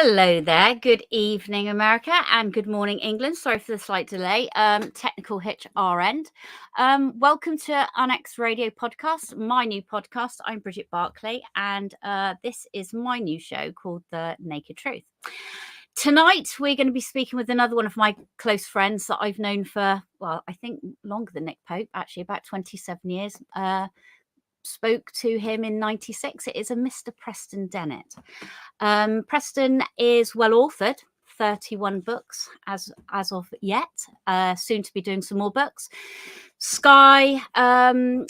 Hello there. Good evening, America, and good morning, England. Sorry for the slight delay. Technical hitch our end. Welcome to Annex Radio Podcast, my new podcast. I'm Brigitte Barclay, and this is my new show called The Naked Truth. Tonight, we're going to be speaking with another one of my close friends that I've known for, well, I think longer than Nick Pope, actually, about 27 years. Spoke to him in 96. It is a Mr. Preston Dennet. Preston is well authored, 31 books as of yet, soon to be doing some more books. Sky,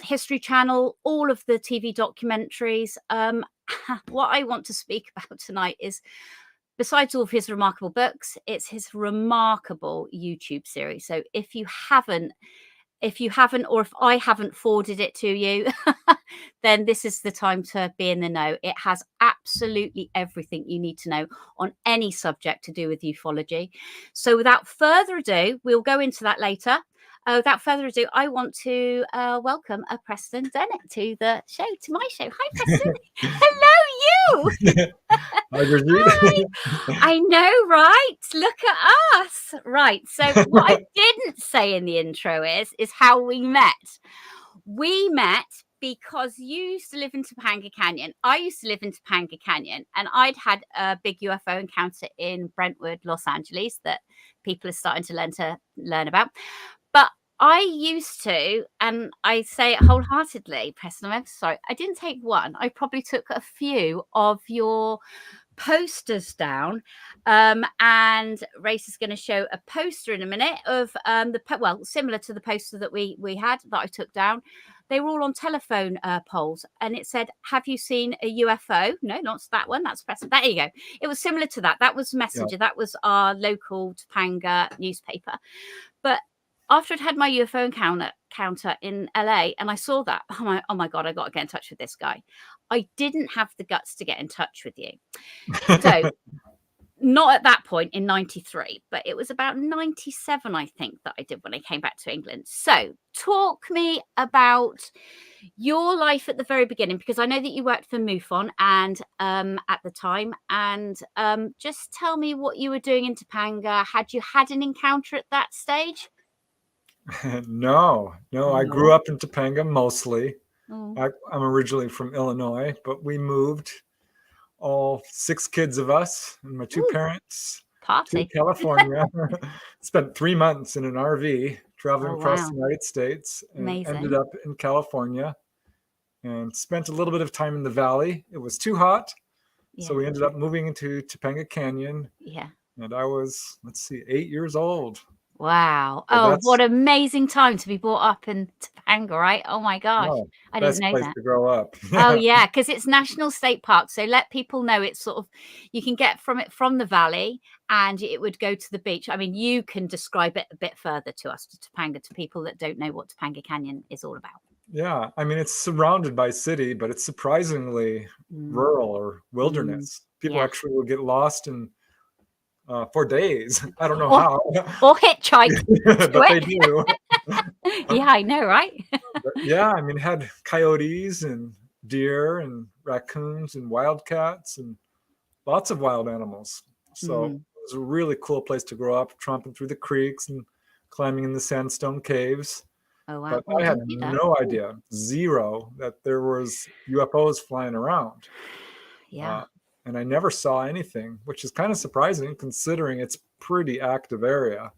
History Channel, all of the TV documentaries. What I want to speak about tonight is, besides all of his remarkable books, it's his remarkable YouTube series. So if you haven't, or if I haven't forwarded it to you, then this is the time to be in the know. It has absolutely everything you need to know on any subject to do with ufology. So without further ado, we'll go into that later. Without further ado, I want to welcome Preston Dennet to the show, to my show. Hi, Preston. Hello, you. Hi, Brigitte. I know, right? Look at us. Right. So what I didn't say in the intro is how we met. We met because you used to live in Topanga Canyon. I used to live in Topanga Canyon, and I'd had a big UFO encounter in Brentwood, Los Angeles, that people are starting to learn about. But I used to, and I say it wholeheartedly, Preston, I'm sorry, I didn't take one. I probably took a few of your posters down, and Race is going to show a poster in a minute of similar to the poster that we had that I took down. They were all on telephone poles, and it said, "Have you seen a UFO?" No, not that one. That's Preston. There you go. It was similar to that. That was Messenger. Yeah. That was our local Topanga newspaper. But after I'd had my UFO encounter in LA, and I saw that, oh my God, I got to get in touch with this guy. I didn't have the guts to get in touch with you. So not at that point in 93, but it was about 97, I think, that I did when I came back to England. So talk me about your life at the very beginning, because I know that you worked for Mufon and at the time, and just tell me what you were doing in Topanga. Had you had an encounter at that stage? No. I grew up in Topanga mostly. I'm originally from Illinois, but we moved, all 6 kids of us and my 2 parents, to California. Spent 3 months in an RV traveling across the United States, and ended up in California and spent a little bit of time in the valley. It was too hot. Yeah. So we ended up moving into Topanga Canyon. Yeah. And I was, 8 years old. Wow. So what an amazing time to be brought up in Topanga, right? Oh my gosh. I didn't know that. Best place to grow up. Oh yeah, because it's National State Park. So let people know it's sort of, you can get from the valley, and it would go to the beach. I mean, you can describe it a bit further to us, to Topanga, to people that don't know what Topanga Canyon is all about. Yeah, I mean, it's surrounded by city, but it's surprisingly rural or wilderness. People actually will get lost in for days. I don't know how. Or hitchhike. But they do. Yeah, I know, right? Yeah, I mean, it had coyotes and deer and raccoons and wildcats and lots of wild animals. So it was a really cool place to grow up, tromping through the creeks and climbing in the sandstone caves. Oh, wow. But I had no idea, zero, that there was UFOs flying around. Yeah. And I never saw anything, which is kind of surprising considering it's a pretty active area.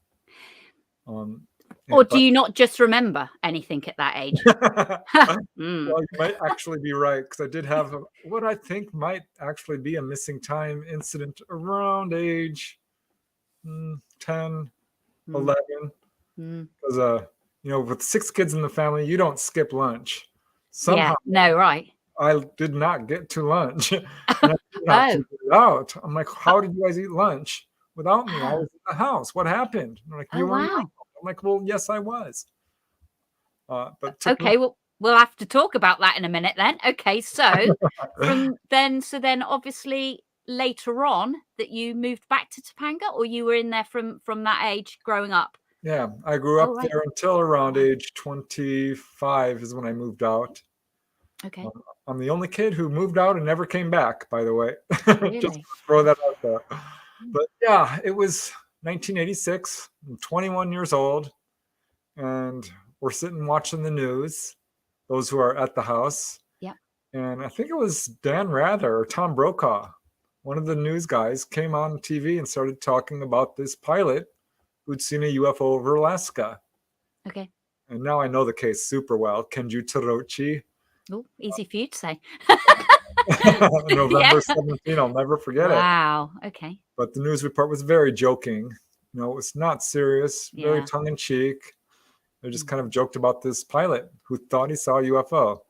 Or do you not just remember anything at that age? Well, you might actually be right, because I did have what I think might actually be a missing time incident around age 10, 11. Because, with 6 kids in the family, you don't skip lunch. Somehow, no, right. I did not get to lunch. And I figured it out. I'm like, how did you guys eat lunch without me? I was in the house. What happened? I'm like, you were in the house. I'm like, well, yes, I was. But okay, well, we'll have to talk about that in a minute then. Okay, so then obviously later on that you moved back to Topanga, or you were in there from that age growing up? Yeah, I grew up there until around age 25 is when I moved out. Okay. I'm the only kid who moved out and never came back, by the way. Really? Just to throw that out there. But yeah, it was 1986. I'm 21 years old, and we're sitting watching the news, those who are at the house. Yeah. And I think it was Dan Rather or Tom Brokaw, one of the news guys, came on TV and started talking about this pilot who'd seen a UFO over Alaska. Okay. And now I know the case super well. Kenju Torochi. Oh, easy for you to say. November 17, I'll never forget it. Wow. Okay. But the news report was very joking. It was not serious, very tongue-in-cheek. They just kind of joked about this pilot who thought he saw a UFO.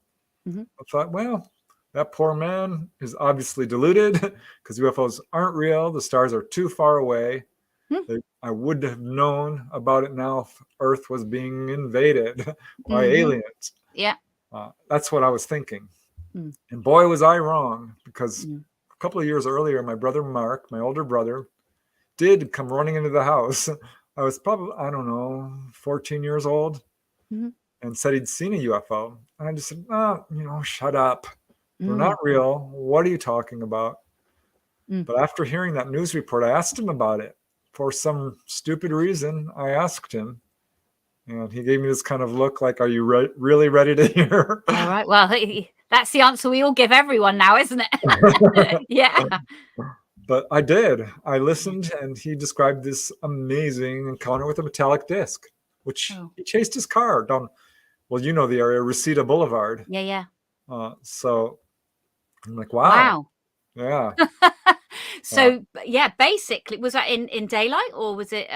I thought, well, that poor man is obviously deluded because UFOs aren't real. The stars are too far away. I would have known about it now if Earth was being invaded by aliens. Yeah. That's what I was thinking. And boy, was I wrong, because a couple of years earlier, my brother Mark, my older brother, did come running into the house. I was probably, I don't know, 14 years old, and said he'd seen a UFO. And I just said, shut up. They're not real. What are you talking about? But after hearing that news report, I asked him about it. For some stupid reason, I asked him. And he gave me this kind of look like, are you really ready to hear? All right. Well, that's the answer we all give everyone now, isn't it? Yeah. But I did. I listened, and he described this amazing encounter with a metallic disc, which he chased his car down, well, you know the area, Reseda Boulevard. Yeah. So I'm like, wow. Yeah. So, basically, was that in daylight, or was it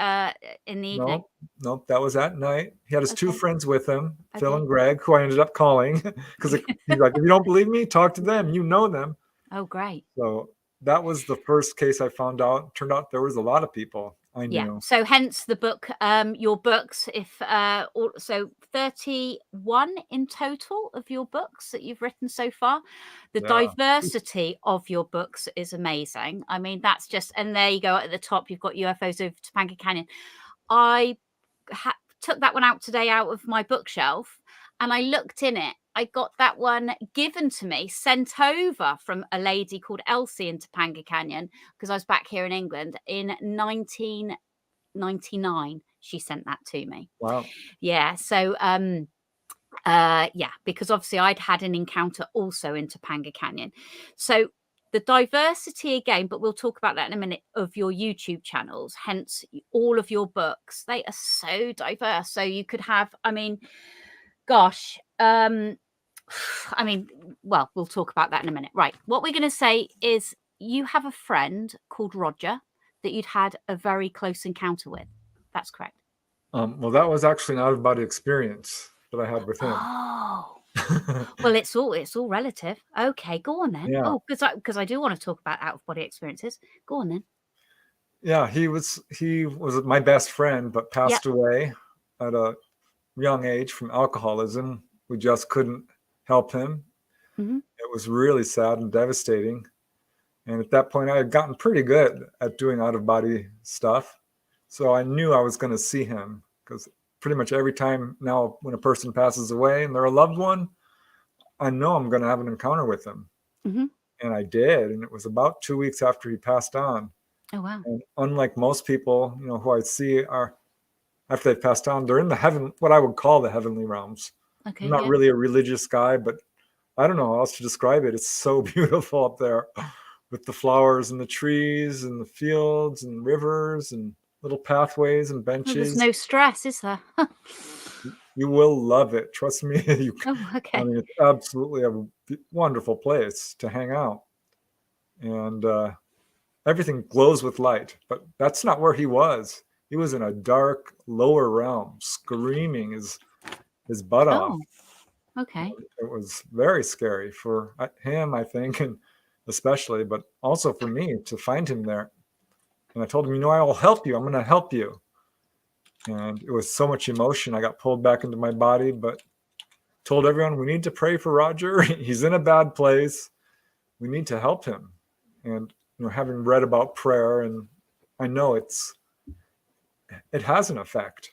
in the evening? Nope, that was at night. He had his two friends with him, Phil and Greg, who I ended up calling because he's like, if you don't believe me, talk to them. You know them. Oh, great. So that was the first case I found out. Turned out there was a lot of people I knew. Yeah. So hence the book, your books, so 31 in total of your books that you've written so far. The diversity of your books is amazing. I mean, that's just, and there you go at the top, you've got UFOs over Topanga Canyon. I took that one out today out of my bookshelf, and I looked in it. I got that one given to me, sent over from a lady called Elsie in Topanga Canyon, because I was back here in England in 1999. She sent that to me. Wow. Yeah. So, because obviously I'd had an encounter also in Topanga Canyon. So the diversity again, but we'll talk about that in a minute, of your YouTube channels, hence all of your books, they are so diverse. So you could have, well, we'll talk about that in a minute. Right. What we're going to say is you have a friend called Roger that you'd had a very close encounter with. That's correct. Well, that was actually an out-of-body experience that I had with him. Oh. Well, it's all relative. Okay, go on then. Yeah. Oh, because I do want to talk about out-of-body experiences. Go on then. Yeah, he was my best friend, but passed away at a young age from alcoholism. We just couldn't help him. It was really sad and devastating. And at that point, I had gotten pretty good at doing out-of-body stuff. So I knew I was going to see him, because pretty much every time now when a person passes away and they're a loved one, I know I'm going to have an encounter with them. And I did. And it was about 2 weeks after he passed on. Oh, wow. And unlike most people, who I see are, after they've passed on, they're in the heaven, what I would call the heavenly realms. Okay, I'm not really a religious guy, but I don't know how else to describe it. It's so beautiful up there with the flowers and the trees and the fields and rivers and little pathways and benches. Well, there's no stress, is there? You will love it. Trust me. Okay. I mean, it's absolutely a wonderful place to hang out. And everything glows with light. But that's not where he was. He was in a dark, lower realm, screaming his butt off. Okay. It was very scary for him, I think, and especially, but also for me to find him there. And I told him, I will help you. I'm going to help you. And it was so much emotion. I got pulled back into my body, but told everyone, we need to pray for Roger. He's in a bad place. We need to help him. And, having read about prayer, and I know it has an effect.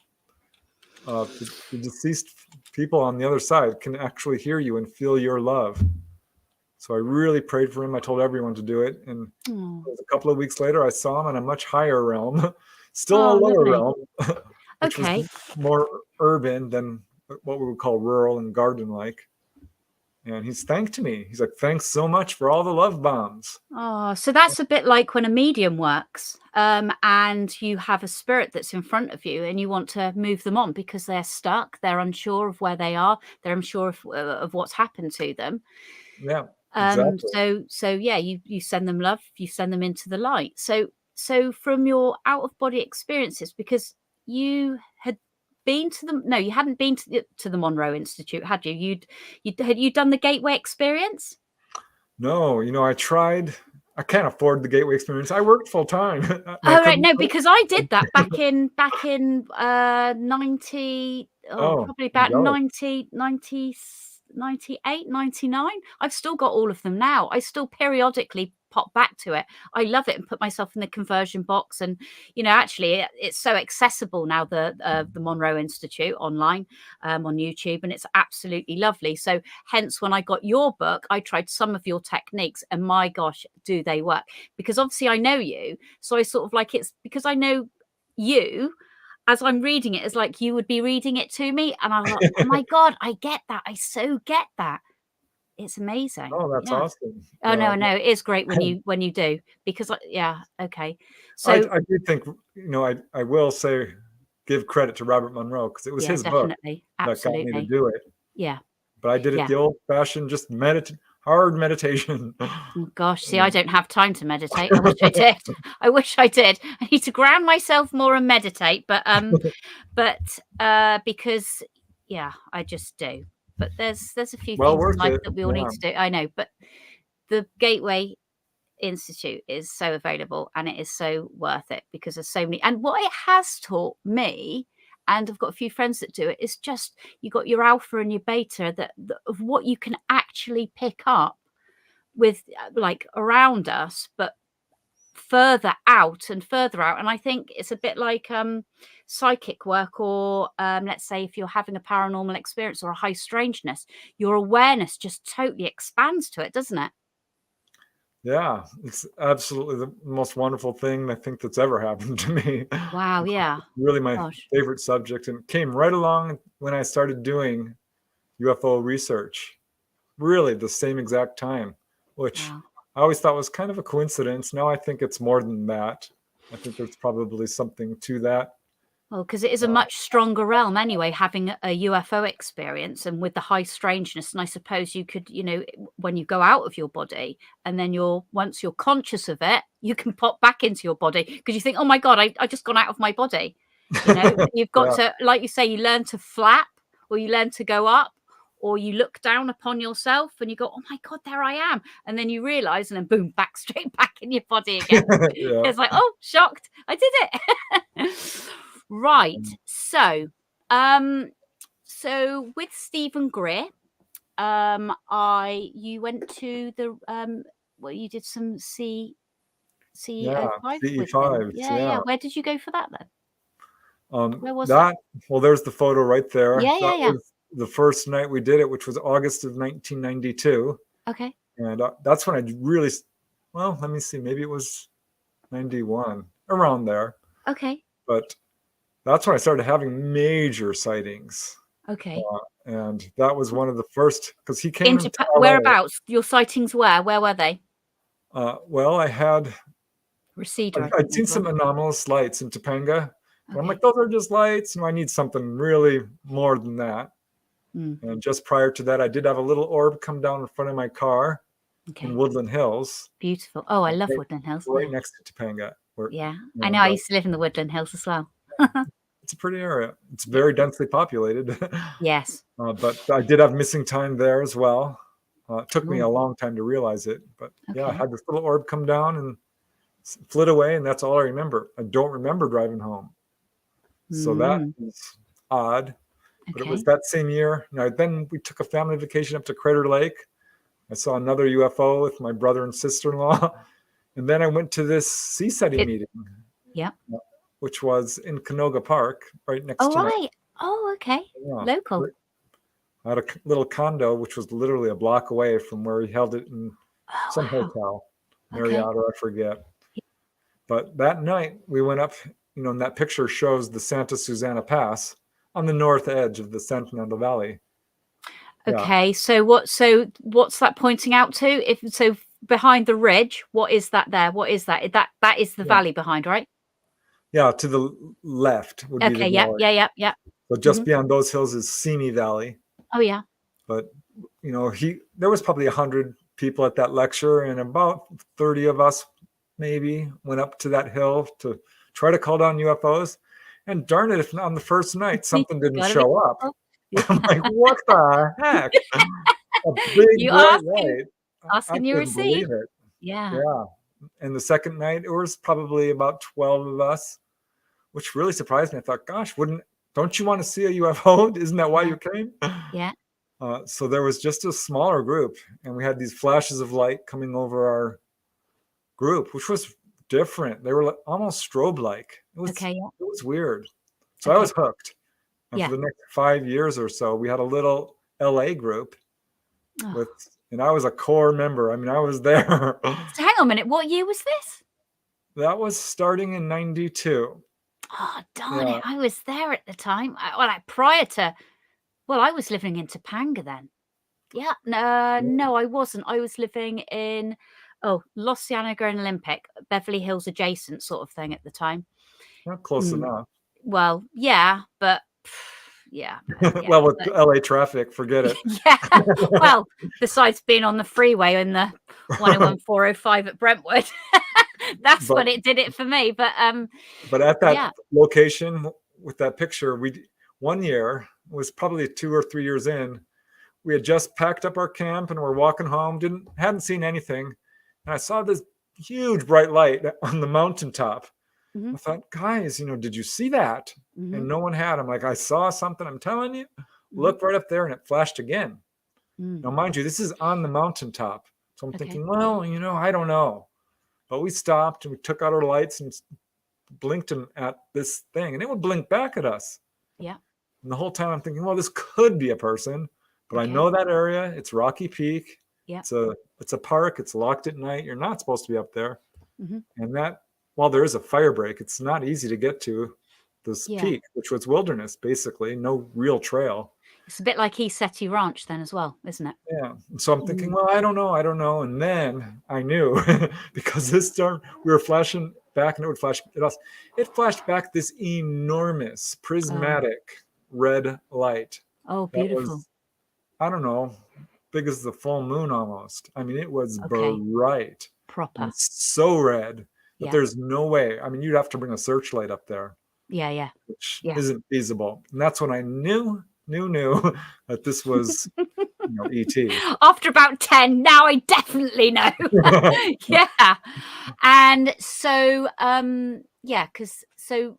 The deceased people on the other side can actually hear you and feel your love. So I really prayed for him. I told everyone to do it. And it was a couple of weeks later, I saw him in a much higher realm, still a lower realm, which was more urban than what we would call rural and garden-like. And he's thanked me. He's like, thanks so much for all the love bombs. Oh, so that's a bit like when a medium works, and you have a spirit that's in front of you and you want to move them on because they're stuck, they're unsure of where they are, they're unsure of what's happened to them. Yeah, exactly. So yeah, you send them love, you send them into the light. So from your out-of-body experiences, because you had been to them, no, you hadn't been to the Monroe Institute, had you? Had you done the Gateway experience? No, I tried. I can't afford the Gateway experience. I worked full time. Oh right, no, because I did that back in 90, probably about 90, 98, 99. I've still got all of them now. I still periodically pop back to it. I love it and put myself in the conversion box. And actually it's so accessible now, the Monroe Institute online, on YouTube, and it's absolutely lovely. So hence, when I got your book, I tried some of your techniques, and my gosh, do they work? Because obviously I know you, so I sort of like, it's because I know you, as I'm reading it, it's like you would be reading it to me, and I'm like, oh my God, I get that. I so get that. It's amazing. Oh, that's awesome. Oh no, it is great when you do, because okay. So I do think, I will say, give credit to Robert Monroe, because it was his book that got me to do it. Yeah. But I did it the old-fashioned, just hard meditation. Oh, gosh, see, I don't have time to meditate. I wish I did. I wish I did. I need to ground myself more and meditate, but because I just do. But there's a few things in life that we all need to do. I know, but the Gateway Institute is so available, and it is so worth it, because there's so many. And what it has taught me, and I've got a few friends that do it, is just, you got your alpha and your beta of what you can actually pick up with, like, around us, but further out and further out. And I think it's a bit like psychic work, or let's say if you're having a paranormal experience or a high strangeness, your awareness just totally expands to it, doesn't it? Yeah, it's absolutely the most wonderful thing I think that's ever happened to me. Wow, yeah. Really my favorite subject, and came right along when I started doing UFO research, really the same exact time, which I always thought was kind of a coincidence. Now I think it's more than that. I think there's probably something to that. Well, because it is a much stronger realm anyway, having a UFO experience, and with the high strangeness. And I suppose you could, when you go out of your body, and then once you're conscious of it, you can pop back into your body, because you think, oh my God, I just gone out of my body. You've got to, like you say, you learn to flap, or you learn to go up, or you look down upon yourself and you go, oh my God, there I am. And then you realize, and then boom, straight back in your body again. It's like, oh, shocked, I did it. Right. So with Stephen Greer, you went to the you did some CE5 CE5. Yeah. Where did you go for that then? Where was that? Well, there's the photo right there. Yeah. Was the first night we did it, which was August of 1992. Okay. And that's when I really, well, let me see, maybe it was 91, around there. Okay. But that's when I started having major sightings. Okay. And that was one of the first, because he came into whereabouts? Your sightings where were they? Well, I had Reseda. I'd seen some anomalous lights in Topanga. Okay. I'm like, those are just lights. I need something really more than that. And just prior to that, I did have a little orb come down in front of my car in Woodland Hills. Beautiful. Oh, I love Woodland Hills. Right next to Topanga. I know. I used to live in the Woodland Hills as well. It's a pretty area. It's very densely populated. Yes. But I did have missing time there as well. It took me a long time to realize it. But I had this little orb come down and flit away, and that's all I remember. I don't remember driving home. So that is odd. But it was that same year. Then we took a family vacation up to Crater Lake. I saw another UFO with my brother and sister-in-law. And then I went to this CSETI meeting. Yeah. Which was in Canoga Park, right next to right. Oh, okay. Local. I had a little condo, which was literally a block away from where he held it in some hotel, Marriott, or I forget. But that night we went up, and that picture shows the Santa Susana Pass on the north edge of the San Fernando Valley. Okay, so what's that pointing out to? Behind the ridge, what is that there? What is that? That is the valley behind, right? Yeah, to the left would be the valley. Yeah. So just beyond those hills is Simi Valley. Oh yeah. But there was probably 100 people at that lecture, and about 30 of us maybe went up to that hill to try to call down UFOs. And darn it, if on the first night something didn't show up. I'm like, what the heck? A big bright light. Asking you receive. Yeah. And the second night, it was probably about 12 of us, which really surprised me. I thought, gosh, don't you want to see a UFO? Isn't that why you came? Yeah. So there was just a smaller group, and we had these flashes of light coming over our group, which was different. They were almost strobe-like. It was weird. So I was hooked. And for the next 5 years or so, we had a little LA group and I was a core member. I mean, I was there. So hang on a minute. What year was this? That was starting in 92. Oh, darn it. I was there at the time. I was living in Topanga then. Yeah. No, I wasn't. I was living in, Los Cienega and Olympic, Beverly Hills adjacent sort of thing at the time. Not close enough. Well, yeah, but well, with LA traffic, forget it. Well, besides being on the freeway in the 101 405 at Brentwood, that's when it did it for me. But at that location with that picture, one year, was probably 2 or 3 years in, we had just packed up our camp and we're walking home, hadn't seen anything, and I saw this huge bright light on the mountaintop. I thought, guys, did you see that? And no one had. I'm like, I saw something. I'm telling you, look right up there, and it flashed again. Now, mind you, this is on the mountaintop. So I'm thinking, well, I don't know. But we stopped and we took out our lights and blinked them at this thing, and it would blink back at us. Yeah. And the whole time I'm thinking, well, this could be a person, but I know that area. It's Rocky Peak. Yeah. It's a park. It's locked at night. You're not supposed to be up there. And while there is a fire break, it's not easy to get to this peak, which was wilderness, basically, no real trail. It's a bit like East Ranch then as well, isn't it? Yeah. So I'm thinking, well, I don't know. And then I knew because this time we were flashing back and it would flash at us. It flashed back this enormous prismatic red light. Oh, beautiful. I don't know, big as the full moon almost. I mean, it was bright. Proper. So red. But there's no way. I mean, you'd have to bring a searchlight up there. Yeah. Which isn't feasible. And that's when I knew that this was, ET. After about 10, now I definitely know. Yeah. And so, so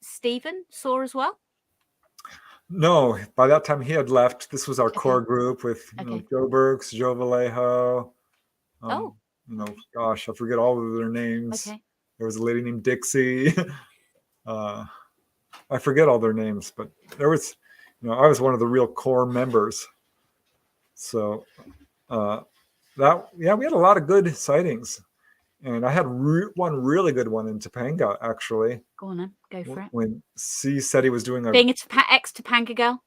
Stephen saw as well? No, by that time he had left. This was our core group with Joe Burks, Joe Vallejo. Gosh, I forget all of their names. There was a lady named Dixie. I forget all their names, but there was, I was one of the real core members. So we had a lot of good sightings. And I had one really good one in Topanga, actually. Go on then, go for it. When C said he was doing being an ex-Topanga girl.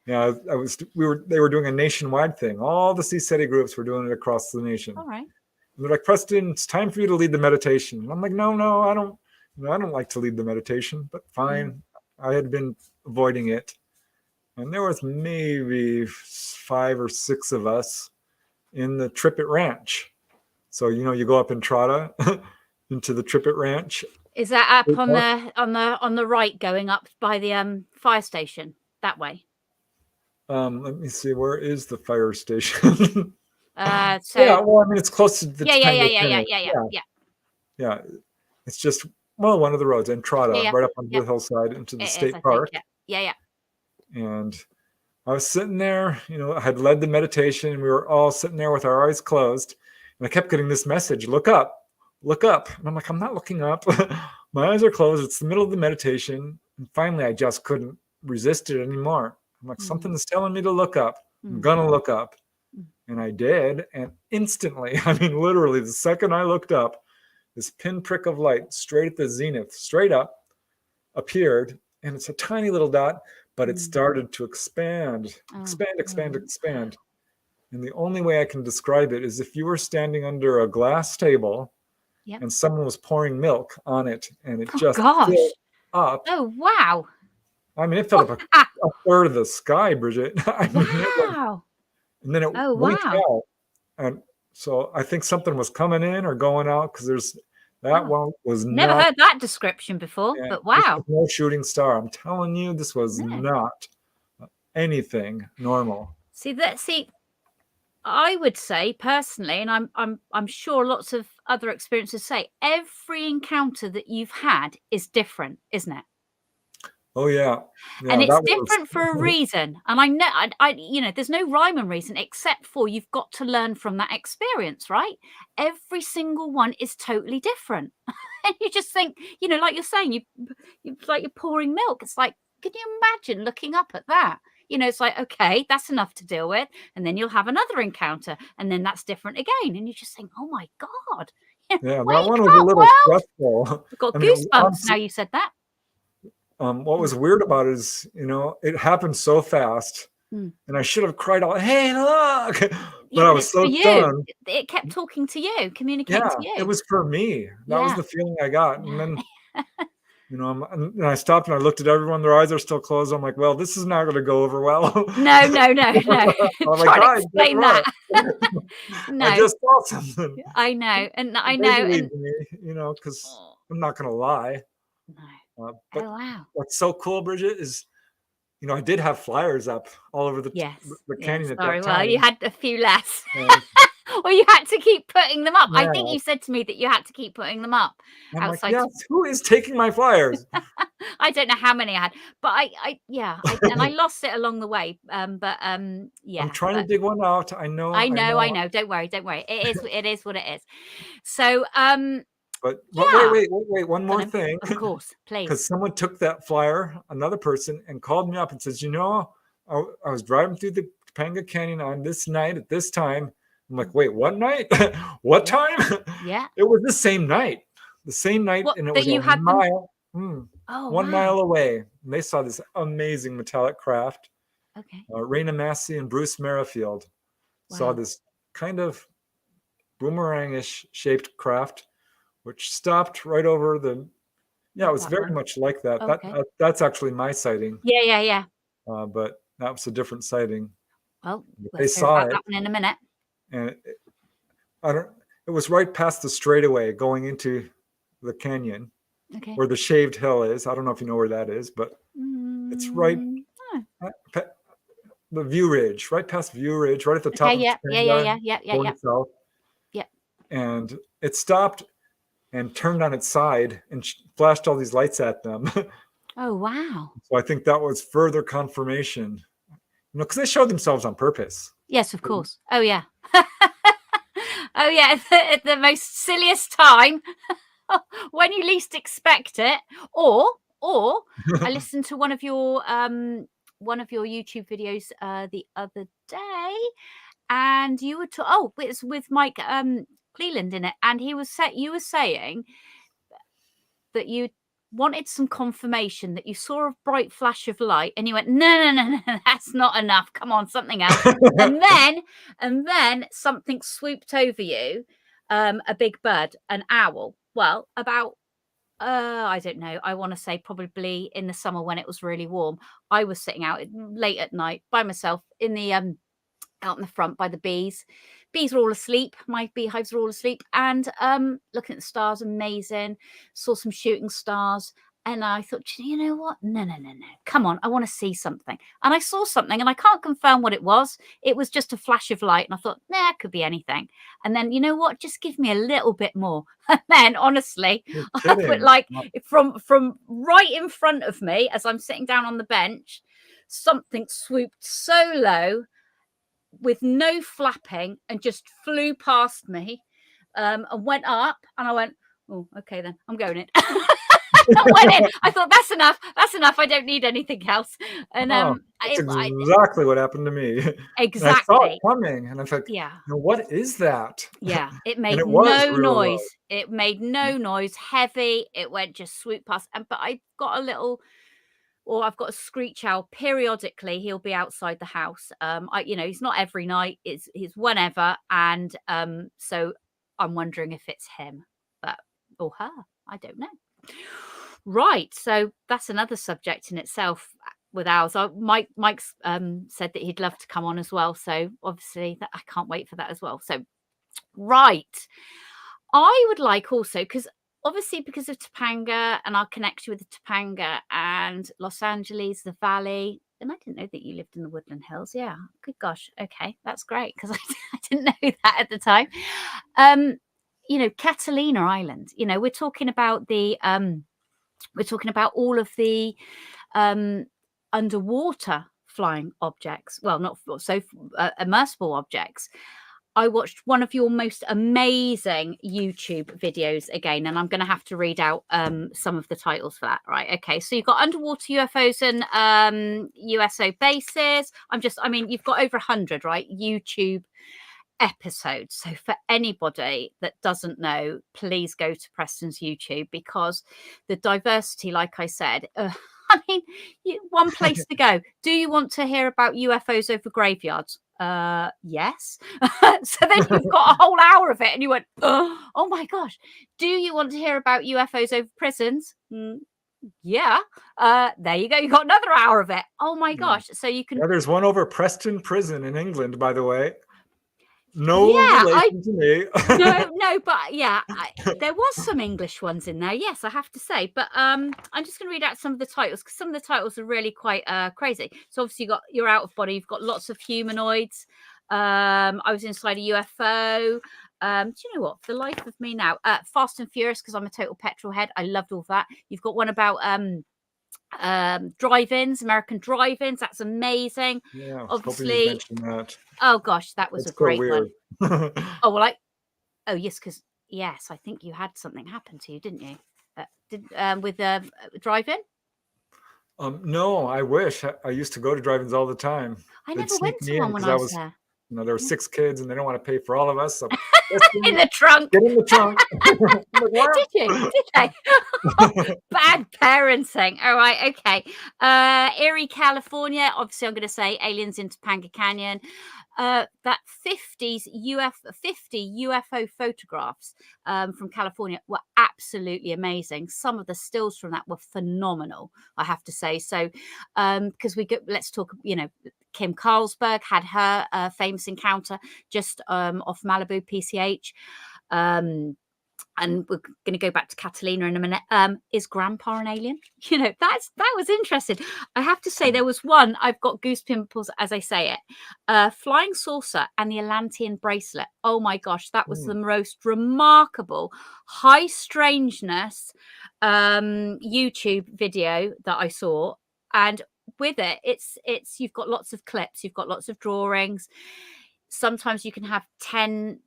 Yeah, they were doing a nationwide thing. All the CSETI groups were doing it across the nation. All right. And they're like, Preston, it's time for you to lead the meditation. And I'm like, no, I don't like to lead the meditation, but fine. I had been avoiding it. And there was maybe 5 or 6 of us in the Trippett Ranch. So, you go up Entrada into the Trippett Ranch. Is that up on the right going up by the fire station that way? Let me see. Where is the fire station? It's close to the Yeah. It's just one of the roads, Entrada, right up on the hillside into the state park. Yeah. And I was sitting there, I had led the meditation, and we were all sitting there with our eyes closed, and I kept getting this message, look up. And I'm like, I'm not looking up. My eyes are closed. It's the middle of the meditation. And finally, I just couldn't resist it anymore. I'm like, something is telling me to look up. I'm gonna look up. And I did, and instantly, I mean, literally, the second I looked up, this pinprick of light straight at the zenith, straight up, appeared, and it's a tiny little dot, but it started to expand. And the only way I can describe it is if you were standing under a glass table and someone was pouring milk on it, and it just filled up. Oh, wow. I mean, it filled up a third of the sky, Brigitte. I mean, and then it winked out. And so I think something was coming in or going out, because there's that one was never heard that description before, but wow. No shooting star. I'm telling you, this was not anything normal. See, I would say personally, and I'm sure lots of other experiences say, every encounter that you've had is different, isn't it? Oh yeah. And it's different for a reason. And I know, there's no rhyme and reason, except for you've got to learn from that experience, right? Every single one is totally different. And you just think, like you're saying, it's like you're pouring milk. It's like, can you imagine looking up at that? It's like, okay, that's enough to deal with. And then you'll have another encounter, and then that's different again. And you just think, oh my God. Yeah, that one was a little stressful. I've got goosebumps now you said that. What was weird about it is, it happened so fast, and I should have cried out, "Hey, look!" But I was so stunned. It kept talking to you, communicating to you. It was for me. That was the feeling I got. And then, and I stopped and I looked at everyone. Their eyes are still closed. I'm like, well, this is not going to go over well. No. I'm like, try to explain that. No, I just saw something. I know, and I know, because I'm not going to lie. No. But what's so cool, Brigitte, is I did have flyers up all over the canyon at that time. Well, you had a few less. Or you had to keep putting them up. I think you said to me that you had to keep putting them up outside. Like, who is taking my flyers? I don't know how many I had, but and I lost it along the way. I'm trying to dig one out. I know. Don't worry. It is what it is. So, but wait, one more thing. Of course, please. Because someone took that flyer, another person, and called me up and says, I was driving through the Topanga Canyon on this night at this time. I'm like, wait, what night? What time? Yeah. It was the same night. And it was a mile. 1 mile away. And they saw this amazing metallic craft. Okay. Raina Massey and Bruce Merrifield saw this kind of boomerang-ish shaped craft, which stopped right over the. Yeah, it was very much like that. Okay. That's actually my sighting. Yeah. But that was a different sighting. Well, they saw it in a minute. And it was right past the straightaway going into the canyon, where the shaved hill is. I don't know if you know where that is, but it's right. The View Ridge, right past View Ridge, right at the top. Yeah. South. Yeah. And it stopped and turned on its side and flashed all these lights at them. Oh, wow. So I think that was further confirmation, because they showed themselves on purpose. Yes, of course. Oh, yeah. Oh, yeah. At the most silliest time, when you least expect it. Or I listened to one of your YouTube videos the other day, and you were it's with Mike Cleland in it, and you were saying that you wanted some confirmation that you saw a bright flash of light, and you went, no, that's not enough. Come on, something else. and then something swooped over you, a big bird, an owl. Well, about I don't know. I want to say probably in the summer when it was really warm. I was sitting out late at night by myself in the out in the front by the bees. Bees are all asleep. My beehives are all asleep, and looking at the stars, amazing. Saw some shooting stars, and I thought, you know what? No. Come on, I want to see something. And I saw something, and I can't confirm what it was. It was just a flash of light, and I thought, it could be anything. And then, you know what? Just give me a little bit more. And then, honestly, I put like from right in front of me as I'm sitting down on the bench, something swooped so low, with no flapping, and just flew past me and went up, and I went, oh, okay then, I'm going in. I thought, that's enough. That's enough. I don't need anything else. And that's exactly what happened to me. Exactly. And I saw it coming, and I thought, what is that? Yeah, it made no noise. It made no noise. Heavy. It went just swoop past. But I got a little. Or I've got a screech owl. Periodically, he'll be outside the house. He's not every night. He's whenever, and so I'm wondering if it's him, or her. I don't know. Right. So that's another subject in itself with owls. Mike's said that he'd love to come on as well. So obviously, I can't wait for that as well. So, right. I would like also because. Obviously, because of Topanga and our connection with the Topanga and Los Angeles, the Valley. And I didn't know that you lived in the Woodland Hills. Yeah. Good gosh. Okay. That's great because I didn't know that at the time. Catalina Island, we're talking about all of the underwater flying objects. Well, not so immersible objects. I watched one of your most amazing YouTube videos again, and I'm going to have to read out some of the titles for that. Right. Okay. So you've got underwater UFOs and USO bases. You've got over 100, right? YouTube episodes. So for anybody that doesn't know, please go to Preston's YouTube because the diversity, like I said, one place to go. Do you want to hear about UFOs over graveyards? Yes. So then you've got a whole hour of it and you went, oh my gosh. Do you want to hear about UFOs over prisons? Yeah. There you go. You got another hour of it. Oh my gosh. So you can. There's one over Preston Prison in England, by the way. No relation to me. no, but there was some English ones in there. Yes, I have to say. But I'm just going to read out some of the titles because some of the titles are really quite crazy. So obviously you're out of body. You've got lots of humanoids. I was inside a UFO. Do you know what? For the life of me now, Fast and Furious because I'm a total petrol head. I loved all that. You've got one about drive-ins, American drive-ins. That's amazing. Yeah, obviously. That. Oh gosh, that was a great one. Yes, I think you had something happen to you, didn't you? With drive-in? No, I wish. I used to go to drive-ins all the time. I never went to one when I was there. There were 6 kids and they don't want to pay for all of us. So in the trunk. Get in the trunk. Like, did you? Did they? Bad parenting. All right. Okay. Erie, California. Obviously, I'm going to say aliens in Topanga Canyon. That 50 UFO photographs from California were absolutely amazing. Some of the stills from that were phenomenal, I have to say. So, because let's talk, Kim Carlsberg had her famous encounter just off Malibu PCH. And we're going to go back to Catalina in a minute. Is Grandpa an alien? That was interesting. I have to say there was one, I've got goose pimples as I say it. Flying saucer and the Atlantean bracelet. Oh my gosh, that was the most remarkable high strangeness YouTube video that I saw. And with it, it's you've got lots of clips, you've got lots of drawings. Sometimes you can have 10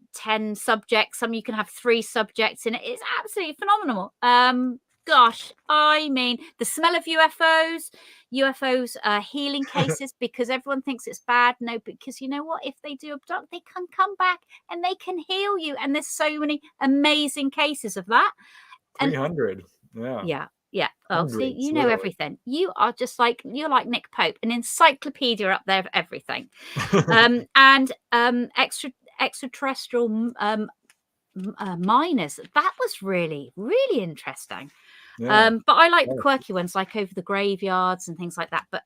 subjects, some you can have 3 subjects in it. It's absolutely phenomenal. Gosh, the smell of UFOs, healing cases, because everyone thinks it's bad. No, because you know what? If they do abduct, they can come back and they can heal you. And there's so many amazing cases of that. 300. Yeah. Oh, see, you know everything. You are you're like Nick Pope, an encyclopedia up there of everything. And extraterrestrial miners. That was really, really interesting. Yeah. But I like the quirky ones, like over the graveyards and things like that. But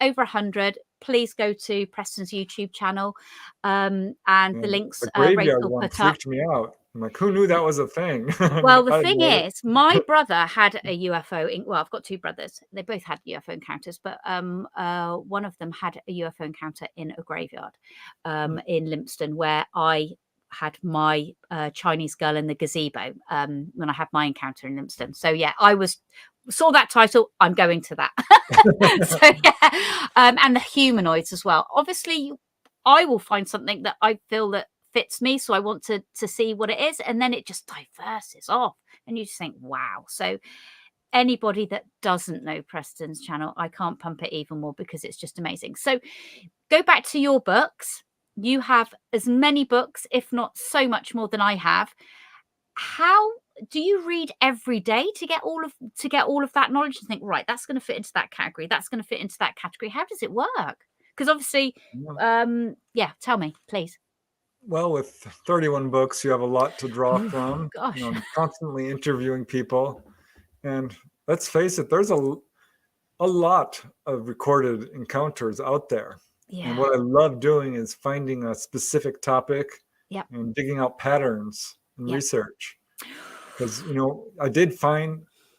over 100. Please go to Preston's YouTube channel, and the links. The graveyard one freaked me out. I'm like, who knew that was a thing? Well, the thing is, my brother had a UFO. I've got 2 brothers. They both had UFO encounters, but one of them had a UFO encounter in a graveyard in Lympston, where I had my Chinese girl in the gazebo when I had my encounter in Lympston. So yeah, saw that title. I'm going to that. So yeah, and the humanoids as well. Obviously, I will find something that I feel that fits me, so I want to see what it is, and then it just diverses off and you just think, wow. So anybody that doesn't know Preston's channel, I can't pump it even more because it's just amazing. So go back to your books. You have as many books, if not so much more than I have. How do you read every day to get all of that knowledge and think, right, that's going to fit into that category, that's going to fit into that category? How does it work? Because obviously, yeah, tell me, please. Well, with 31 books, you have a lot to draw from. Gosh. You know, constantly interviewing people. And let's face it, there's a lot of recorded encounters out there. Yeah. And what I love doing is finding a specific topic and digging out patterns and research. Because, you know, I did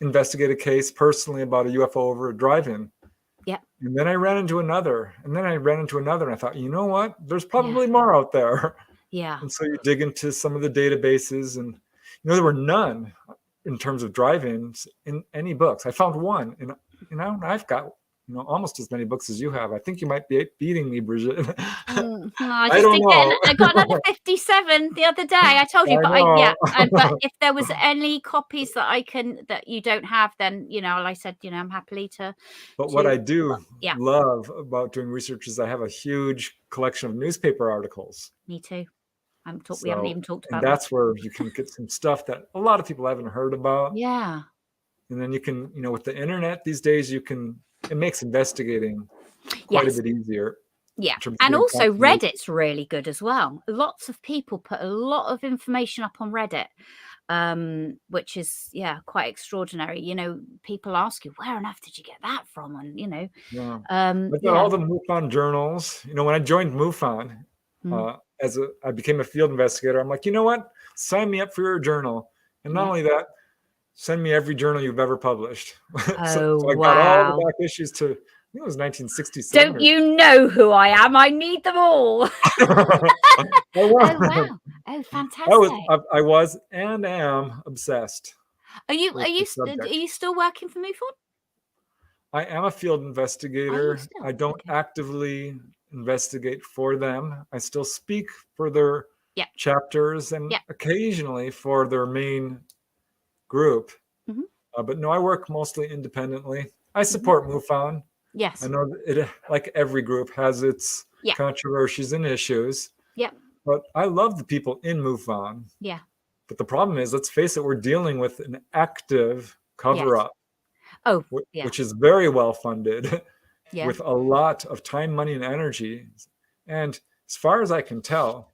investigate a case personally about a UFO over a drive-in. Yeah. And then I ran into another, and then I ran into another, and I thought, you know what? There's probably more out there. Yeah. And so you dig into some of the databases, and, you know, there were none in terms of drive-ins in any books. I found one, and you know, I've got, you know, almost as many books as you have. I think you might be beating me, Brigitte. I don't know. I got another 57 the other day. I told you, but if there was any copies that you don't have, then, you know, like I said, you know, I'm happily to. But what I do love about doing research is I have a huge collection of newspaper articles. Me too. We haven't even talked about that. That's where you can get some stuff that a lot of people haven't heard about. Yeah. And then you can, you know, with the internet these days, it makes investigating quite a bit easier. Yeah. And also Reddit's really good as well. Lots of people put a lot of information up on Reddit, which is, quite extraordinary. You know, people ask you, where on earth did you get that from? And, you know, all the MUFON journals, you know, when I joined MUFON, I became a field investigator. I'm like, you know what? Sign me up for your journal. And not only that, send me every journal you've ever published. So I got all the back issues to, I think it was 1967. Don't you know who I am? I need them all. Oh, wow. Oh, fantastic. I was and am obsessed. Are you still working for Mufon? I am a field investigator. I don't actively investigate for them. I still speak for their chapters and occasionally for their main group. But no, I work mostly independently. I support MUFON. Yes. I know it, like every group, has its controversies and issues. Yeah. But I love the people in MUFON. Yeah. But the problem is, let's face it, we're dealing with an active cover-up. Oh, which is very well funded with a lot of time, money, and energy. And as far as I can tell,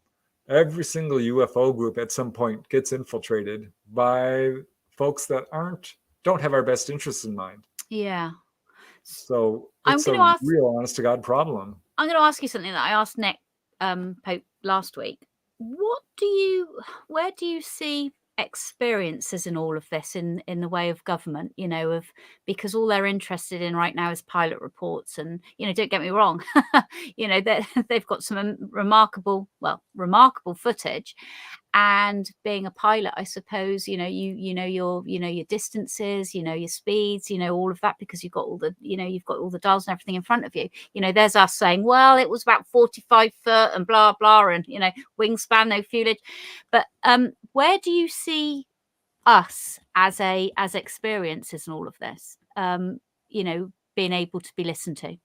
every single UFO group at some point gets infiltrated by folks that don't have our best interests in mind. Yeah. So it's a real honest to God problem. I'm going to ask you something that I asked Nick Pope last week. Where do you see experiences in all of this in the way of government, you know, because all they're interested in right now is pilot reports, and, you know, don't get me wrong, you know, they've got some remarkable footage, and being a pilot, I suppose, you know, you know your distances, you know, your speeds, you know, all of that, because you've got all the dials and everything in front of you. You know, there's us saying, well, it was about 45 foot and blah blah, and, you know, wingspan, no fuelage. But where do you see us as experiences in all of this, you know, being able to be listened to?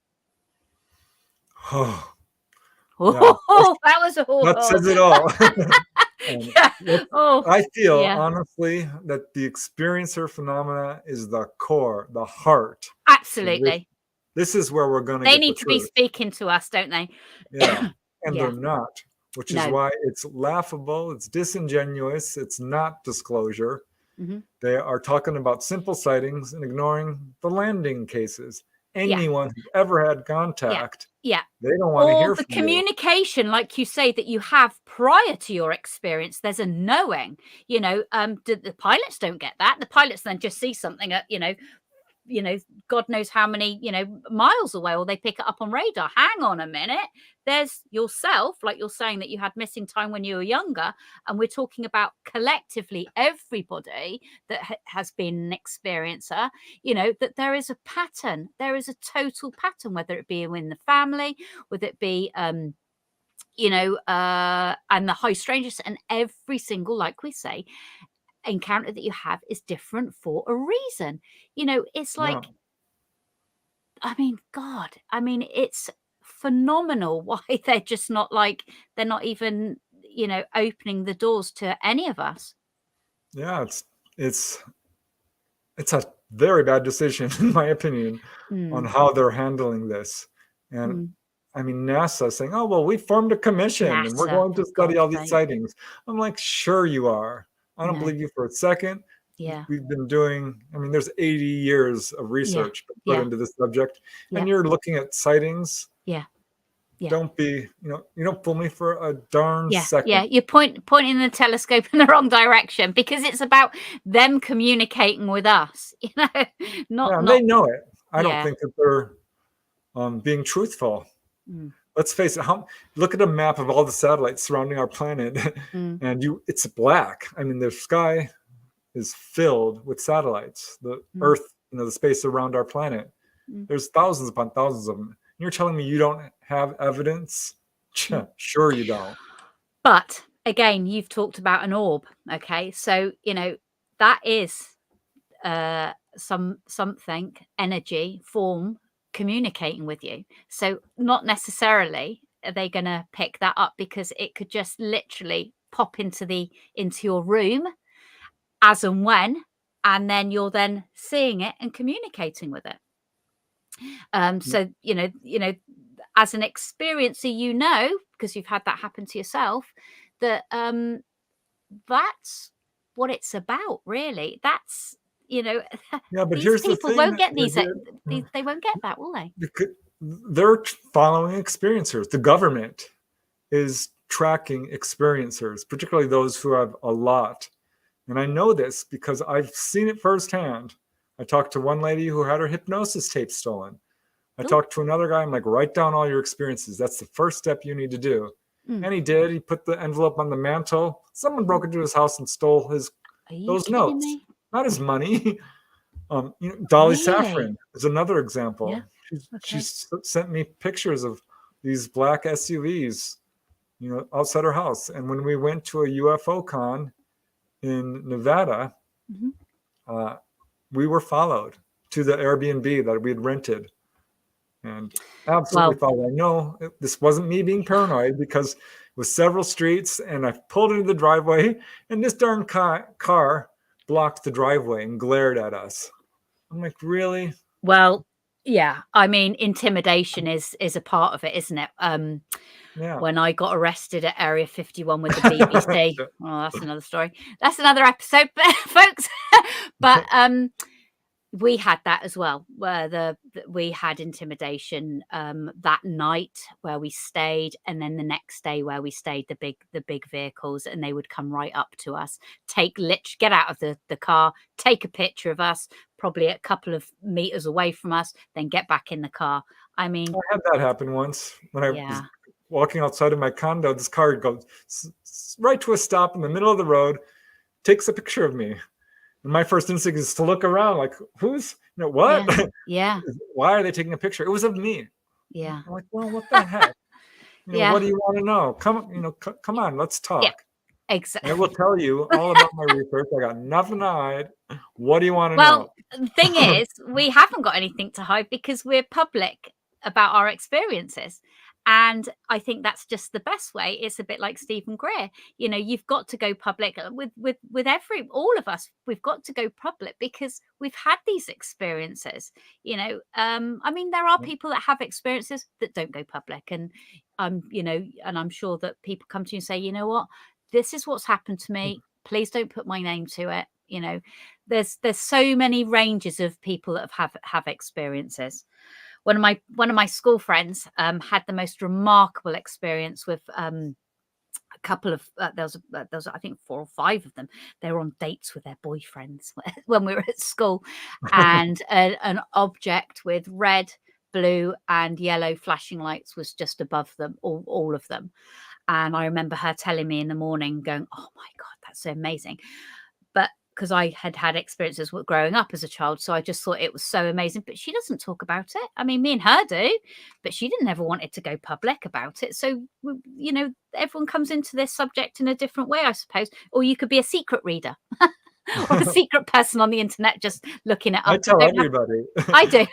Oh, that was that says it all. I feel honestly that the experiencer phenomena is the core, the heart. Absolutely. This is where we're going to. They need to be speaking to us, don't they? Yeah, and they're not, which is why it's laughable. It's disingenuous. It's not disclosure. They are talking about simple sightings and ignoring the landing cases. Anyone who's ever had contact, they don't want to hear from the communication, like you say, that you have prior to your experience. There's a knowing, you know, the pilots don't get that. The pilots then just see something at, you know, God knows how many, you know, miles away, or they pick it up on radar. Hang on a minute. There's yourself, like you're saying that you had missing time when you were younger. And we're talking about collectively everybody that has been an experiencer, you know, that there is a pattern. There is a total pattern, whether it be in the family, whether it be, you know, and the high strangeness, and every single, like we say, encounter that you have is different for a reason. It's like, I mean, God, I mean, it's phenomenal why they're just not like, they're not even, opening the doors to any of us. Yeah, it's a very bad decision, in my opinion, on how they're handling this. And I mean, NASA saying, oh, well, we formed a commission and we're going to study all these sightings. I'm like, sure you are. I don't believe you for a second. Yeah. We've been doing, I mean, there's 80 years of research put into this subject, and you're looking at sightings. Yeah. Don't be, you don't fool me for a darn second. Yeah, you're pointing the telescope in the wrong direction, because it's about them communicating with us, not they know it. I don't think that they're being truthful. Let's face it. Look at a map of all the satellites surrounding our planet, and it's black. I mean, the sky is filled with satellites. The Earth, the space around our planet. There's thousands upon thousands of them. You're telling me you don't have evidence? Sure you don't. But again, you've talked about an orb. Okay, so that is something, energy, form, communicating with you. So not necessarily are they going to pick that up, because it could just literally pop into your room as and when, and then you're then seeing it and communicating with it. So as an experiencer, because you've had that happen to yourself, that that's what it's about, really. That's but these here's people the thing, won't get they won't get that, will they? They're following experiencers. The government is tracking experiencers, particularly those who have a lot. And I know this because I've seen it firsthand. I talked to one lady who had her hypnosis tape stolen. I talked to another guy. I'm like, write down all your experiences. That's the first step you need to do. And he did. He put the envelope on the mantle. Someone broke into his house and stole those notes. Not his money. Dolly Safran is another example. She sent me pictures of these black SUVs, outside her house. And when we went to a UFO con in Nevada, we were followed to the Airbnb that we had rented. And absolutely followed. I know this wasn't me being paranoid, because it was several streets, and I pulled into the driveway, and this darn car blocked the driveway and glared at us. I'm like, really? Well, yeah. I mean, intimidation is a part of it, isn't it? When I got arrested at Area 51 with the BBC. Oh, that's another story. That's another episode, folks. But we had that as well, where we had intimidation that night where we stayed, and then the next day where we stayed, the big vehicles, and they would come right up to us, get out of the car, take a picture of us, probably a couple of meters away from us, then get back in the car. I mean, I had that happen once when I was walking outside of my condo. This car goes right to a stop in the middle of the road, takes a picture of me. And my first instinct is to look around, like, who's, what? Yeah. Why are they taking a picture? It was of me. Yeah. I'm like, well, what the heck? What do you want to know? Come on, let's talk. Yeah, exactly. And I will tell you all about my research. I got nothing to hide. What do you want to know? Well, the thing is, we haven't got anything to hide, because we're public about our experiences. And I think that's just the best way. It's a bit like Stephen Greer. You've got to go public with all of us. We've got to go public because we've had these experiences. I mean, there are people that have experiences that don't go public, and and I'm sure that people come to you and say, you know what, this is what's happened to me. Please don't put my name to it. There's so many ranges of people that have experiences. One of my school friends had the most remarkable experience with a couple of there was I think 4 or 5 of them. They were on dates with their boyfriends when we were at school, and an object with red, blue, and yellow flashing lights was just above them, all of them. And I remember her telling me in the morning, going, "Oh my God, that's so amazing!" But because I had experiences with growing up as a child, so I just thought it was so amazing. But she doesn't talk about it. I mean, me and her do, but she didn't ever wanted to go public about it. So, everyone comes into this subject in a different way, I suppose. Or you could be a secret reader. or a secret person on the internet just looking it up. I tell everybody. I do.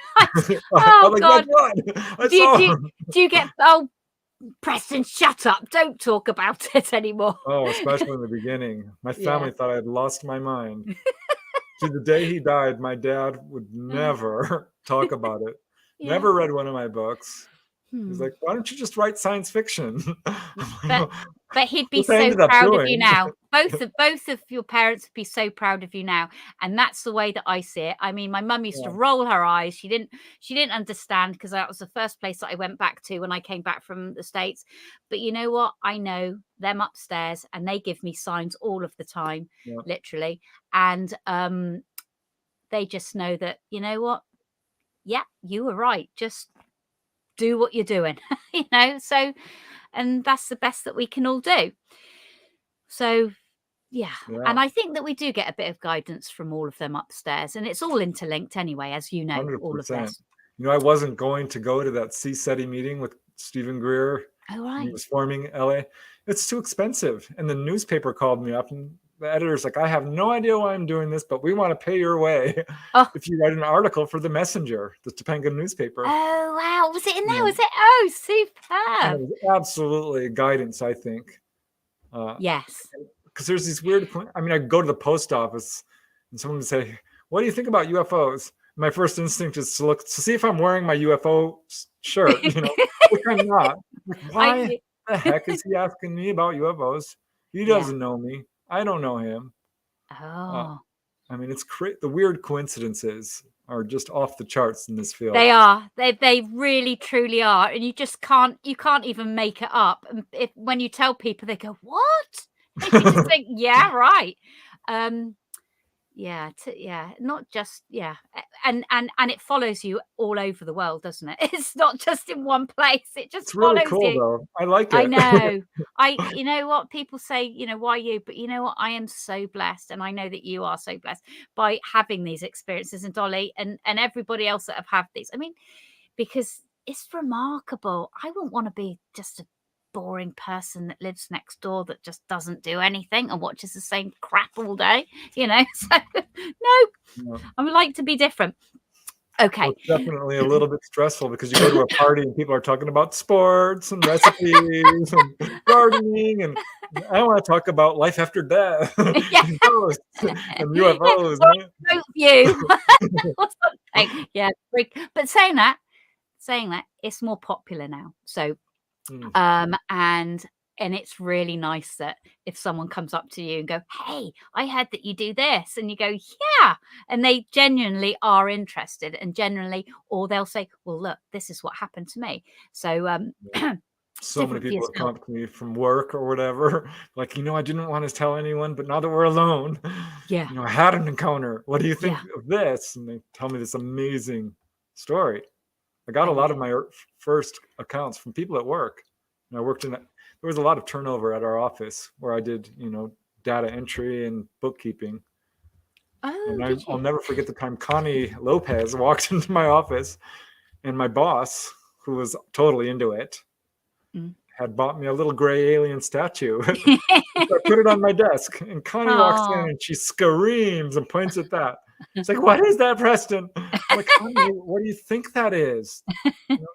Oh God! Do you get? Oh, Preston, shut up! Don't talk about it anymore. Oh, especially in the beginning, my family thought I had lost my mind. To the day he died, my dad would never talk about it. Never read one of my books. He's like, why don't you just write science fiction? But he'd be so proud of you now. Both of your parents would be so proud of you now. And that's the way that I see it. I mean, my mum used to roll her eyes. She didn't understand, because that was the first place that I went back to when I came back from the States. But you know what? I know them upstairs, and they give me signs all of the time, literally. And they just know that, you know what? Yeah, you were right. Just do what you're doing, you know. So, and that's the best that we can all do. So and I think that we do get a bit of guidance from all of them upstairs, and it's all interlinked anyway, as you know. 100%. All of this. You know, I wasn't going to go to that CSETI meeting with Stephen Greer. Oh, right. He was forming LA. It's too expensive. And the newspaper called me up, and the editor's like, I have no idea why I'm doing this, but we want to pay your way if you write an article for the Messenger, the Topanga newspaper. Oh, wow. Was it in there? Was it? Oh, superb. It was absolutely guidance, I think. Yes. Because there's these weird, I mean, I go to the post office and someone would say, what do you think about UFOs? My first instinct is to look to see if I'm wearing my UFO shirt, you know, which I'm not. Why the heck is he asking me about UFOs? He doesn't know me. I don't know him. Oh. I mean, it's the weird coincidences are just off the charts in this field. They are. They really, truly are. And you just can't even make it up. And when you tell people, they go, what? And you just think, yeah, right. Not just and it follows you all over the world, doesn't it? It's not just in one place. It just follows really cool, you. Though. I like it. I know. You know what people say, you know, why you? But you know what? I am so blessed, and I know that you are so blessed by having these experiences, and Dolly and everybody else that have had these. I mean, because it's remarkable. I wouldn't want to be just a boring person that lives next door that just doesn't do anything and watches the same crap all day, you know. So no, I would like to be different. Okay. Well, it's definitely a little bit stressful because you go to a party and people are talking about sports and recipes and gardening, and I want to talk about life after death and ghosts and UFOs. But saying that, it's more popular now. So and it's really nice that if someone comes up to you and go, hey, I heard that you do this, and you go, yeah, and they genuinely are interested, and generally, or they'll say, well, look, this is what happened to me. So so many people have come to me from work or whatever, like, you know, I didn't want to tell anyone, but now that we're alone, you know, I had an encounter. What do you think of this? And they tell me this amazing story. I got a lot of my first accounts from people at work. And I worked there was a lot of turnover at our office where I did, you know, data entry and bookkeeping. Oh, and I'll never forget the time Connie Lopez walked into my office, and my boss, who was totally into it, had bought me a little gray alien statue. I put it on my desk, and Connie walks in and she screams and points at that. It's like, what is that, Preston? I'm like, Connie, what do you think that is? You know?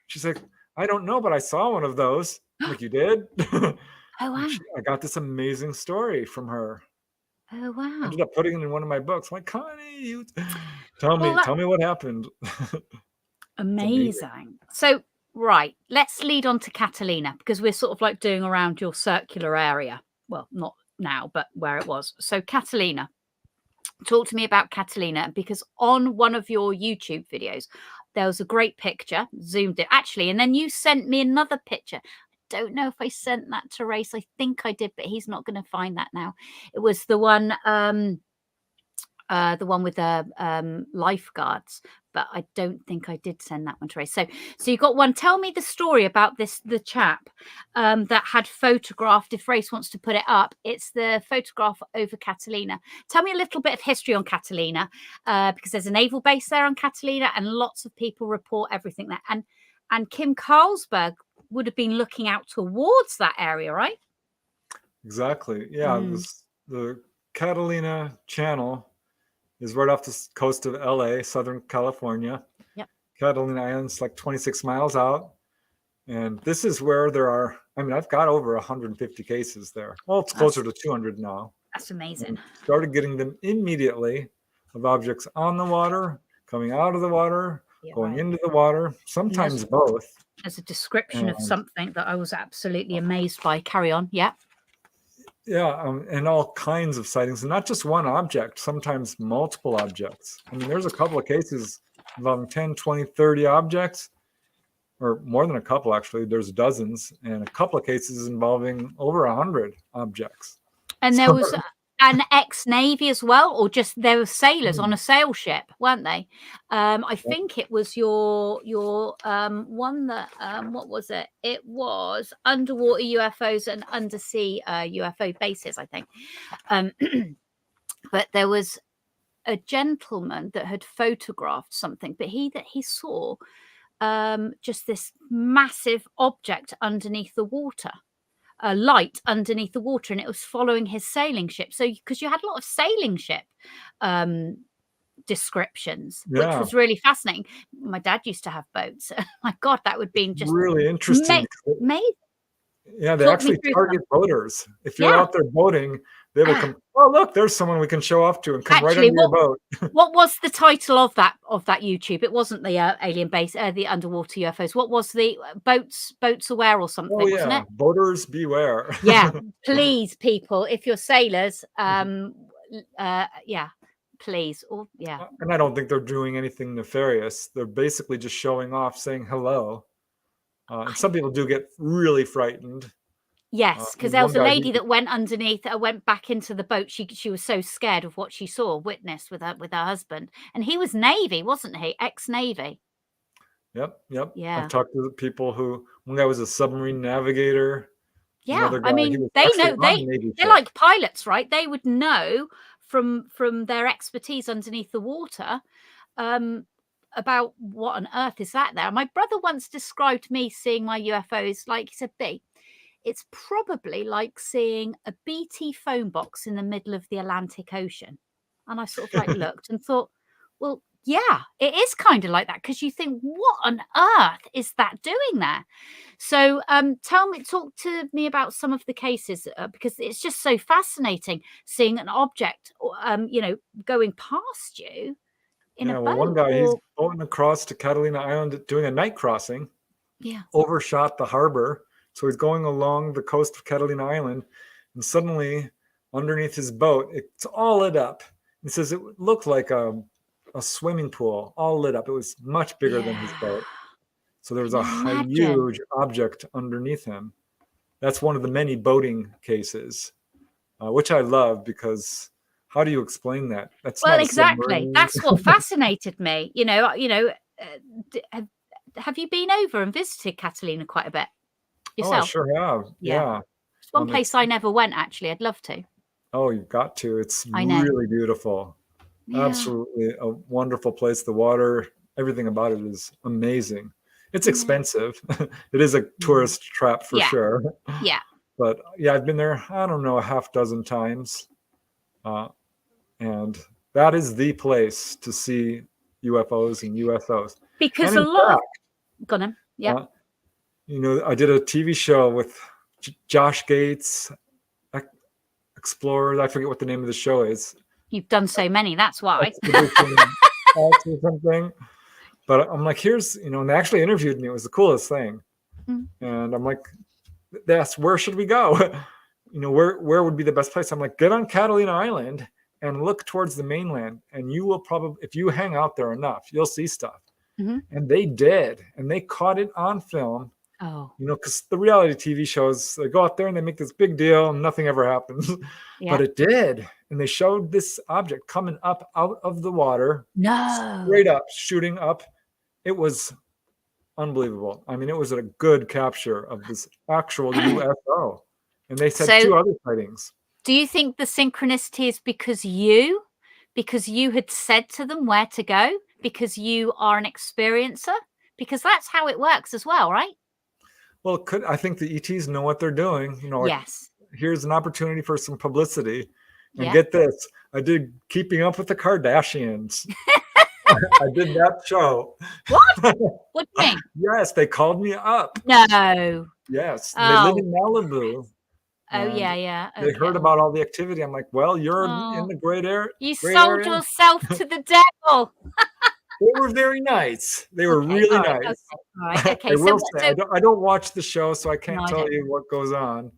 She's like, I don't know, but I saw one of those. I'm like, you did? Oh, wow. I got this amazing story from her. Oh, wow. I ended up putting it in one of my books. I'm like, Connie, tell me what happened. Amazing. So, right, let's lead on to Catalina, because we're sort of like doing around your circular area. Well, not now, but where it was. So, Catalina. Talk to me about Catalina, because on one of your YouTube videos, there was a great picture, zoomed it actually, and then you sent me another picture. I don't know if I sent that to Race. I think I did, but he's not going to find that now. It was the one with the lifeguards, but I don't think I did send that one to Race. So you got one. Tell me the story about the chap that had photographed. If Race wants to put it up, it's the photograph over Catalina. Tell me a little bit of history on Catalina, because there's a naval base there on Catalina, and lots of people report everything there. And Kim Carlsberg would have been looking out towards that area, right? Exactly. Yeah, it was the Catalina Channel is right off the coast of LA, Southern California. Yep. Catalina Island's like 26 miles out. And this is where there are, I mean, I've got over 150 cases there. Well, it's closer to 200 now. That's amazing. And started getting them immediately of objects on the water, coming out of the water, going into the water, sometimes both. There's a description of something that I was absolutely amazed by. Carry on. Yeah. Yeah, and all kinds of sightings, and not just one object, sometimes multiple objects. I mean, there's a couple of cases involving 10, 20, 30 objects, or more than a couple, actually. There's dozens, and a couple of cases involving over 100 objects. And there was an ex-Navy as well, or just there were sailors on a sail ship, weren't they? I think it was your one that what was it? It was underwater UFOs and undersea UFO bases, I think. But there was a gentleman that had photographed something, but he saw just this massive object underneath the water. A light underneath the water, and it was following his sailing ship. So because you had a lot of sailing ship descriptions, which was really fascinating. My dad used to have boats. My God, that would be just really interesting. Yeah, they actually target boaters. If you're out there boating, they will come. Oh, look, there's someone we can show off to and come right under your boat. What was the title of that YouTube? It wasn't the alien base, the underwater UFOs. What was the boats aware or something? Wasn't it? Boaters beware. Yeah, please, people, if you're sailors, please, And I don't think they're doing anything nefarious. They're basically just showing off, saying hello. And some people do get really frightened. Yes, because there was a lady that went underneath, went back into the boat. She was so scared of what she saw, witnessed with her husband, and he was Navy, wasn't he? Ex-Navy. Yep. Yeah. I've talked to people who one guy was a submarine navigator. Yeah, I mean, they know they're like pilots, right? They would know from their expertise underneath the water about what on earth is that there. My brother once described me seeing my UFOs like he said, B. It's probably like seeing a BT phone box in the middle of the Atlantic Ocean. And I sort of like looked and thought, well, yeah, it is kind of like that, because you think, what on earth is that doing there? So talk to me about some of the cases, because it's just so fascinating seeing an object, going past you in a boat. One guy, he's boating across to Catalina Island doing a night crossing. Yeah. Overshot the harbor. So he's going along the coast of Catalina Island, and suddenly underneath his boat, it's all lit up. He says it looked like a swimming pool, all lit up. It was much bigger than his boat. So there was a huge object underneath him. That's one of the many boating cases, which I love, because how do you explain that? That's well, exactly. That's what fascinated me. Have you been over and visited Catalina quite a bit yourself? Oh, I sure have. Yeah. It's one place I never went, actually. I'd love to. Oh, you've got to. It's really beautiful. Yeah. Absolutely a wonderful place. The water, everything about it is amazing. It's expensive. It is a tourist trap for sure. Yeah. But I've been there, I don't know, a half dozen times. And that is the place to see UFOs and USOs. Because a lot of... Go on. Yeah. I did a TV show with Josh Gates, Explorers. I forget what the name of the show is. You've done so many, that's why. Or something. But I'm like, and they actually interviewed me. It was the coolest thing. And I'm like, they asked, where should we go? Where would be the best place? I'm like, get on Catalina Island and look towards the mainland. And you will probably, if you hang out there enough, you'll see stuff. And they did. And they caught it on film. Oh. Because the reality TV shows, they go out there and they make this big deal and nothing ever happens. But it did. And they showed this object coming up out of the water. No. Straight up, shooting up. It was unbelievable. I mean, it was a good capture of this actual UFO. And they said 2 other sightings. Do you think the synchronicity is because you had said to them where to go? Because you are an experiencer? Because that's how it works as well, right? Well, I think the ETs know what they're doing. Yes. Here's an opportunity for some publicity. And get this, I did Keeping Up with the Kardashians. I did that show. What? What do you mean? Yes, they called me up. No. Yes, they live in Malibu. Oh, yeah. They heard about all the activity. I'm like, well, you're in the great area. You sold yourself to the devil. They were very nice. They were really nice. Okay. I will say, I don't watch the show, so I can't tell you what goes on.